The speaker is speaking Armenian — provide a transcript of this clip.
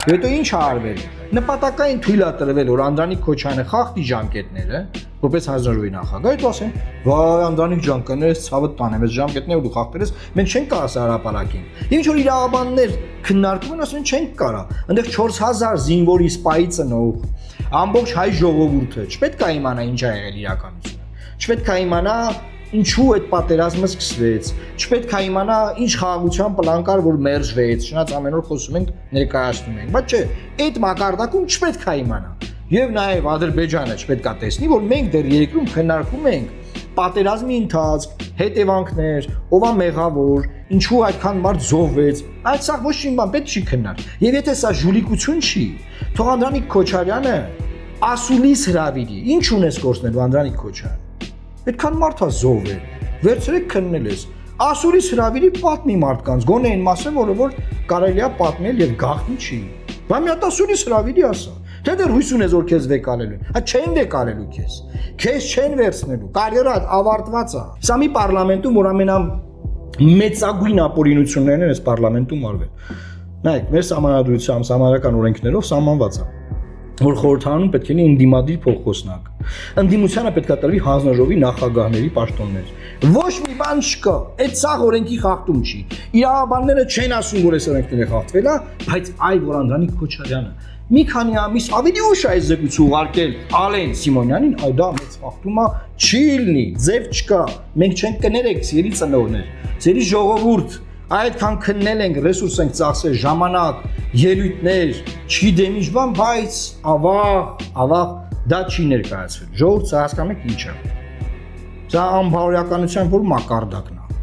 Հետո ինչ ա արվել։ Նպատակային թույլ ա տրվել, որ Անդրանիկ Քոչարյանը խախտի ժամկետները, որպես հանձնաժողովի նախագահ, հետո ասեն, վայ Անդրանիկ ջան, կներես ցավը տանեմ, այս ժամկետները դու խախտել ես, մենք չենք կարող հրապարակին։ Ինչ որ իրավաբաններ քննարկում են, ասում են չենք կարա։ Այնտեղ 4000 զինվորի սպայի ծնող, ամբողջ հայ ժողովուրդը չպետք է իմանա ինչ ա եղել իրականությունը։ Չպետք է իմանա ինչու այդ պատերազմը սկսվեց, չպետք է իմանա ինչ խաղաղության պլան կար, որ մերժվեց, շնորհած ամեն օր խոսում ենք, ներկայացնում ենք, բայց չէ, այդ մակարդակում չպետք է իմանա։ Եվ նաև Ադրբեջանը չպետք է տեսնի, որ մենք դեռ երկրում քննարկում ենք պատերազմի ընթացք, հետևանքներ, ով է մեղավոր, ինչու այդքան մարդ զոհվեց, այդ սա ոչ մի բան պետք չի քննարկել։ Եվ եթե սա ժուլիկություն չի, թող Անդրանիկ Քոչարյանը ասուլիս հրավիրի, ինչ ունես գործնելու Անդրանիկ Քոչարյան։ Այդքան մարդ է զոհվել, վերցրեք քննել ես, ասուլիս հրավիրի պատմի մարդկանց, գոնե այն մասը, որ կարելի է պատմել եւ գաղտնի չի։ Բա մի հատ ասուլիս հրավիրի ասա, թե դեռ հույս ունես որ քեզ վեկալելու են, հա չեն վեկալելու քեզ չեն վերցնելու, կարիերան ավարտված է։ Սա մի պարլամենտում, որ մեծագույն ապօրինություններն են այս պարլամենտում արվել։ Նայեք, մեր սահմանադրությամբ, սահմանադրական օրենքներով սահմանված է, որ խորհրդարանում պետք է լինի ընդդիմադիր փոխխոսնակ։ Ընդդիմությանը պետք է տրվի հանձնաժողովի նախագահների պաշտոններ։ Ոչ մի բան չկա, այդ սաղ օրենքի խախտում չի։ Իրավաբանները չեն ասում, որ այս օրենքները խախտվել է, բայց այ որ Անդրանիկ Քոչարյանը մի քանի ամիս ավելի ուշ այս զեկույցը ուղարկել Ալեն Սիմոնյանին, այ դա մեծ խախտում է, չի լինի, ձև չկա։ Մենք չենք կներեք, սիրելի ծնողներ, սիրելի ժողովուրդ, այդքան քննել ենք, ռեսուրս ենք ծախսել, ժամանակ, ելույթներ, չգիտեմ ինչ բան, բայց ավաղ դա չի ներկայացվել։ Ժողովուրդը հասկանում եք ինչ է։ Դա անբարոյականության որ մակարդակն է։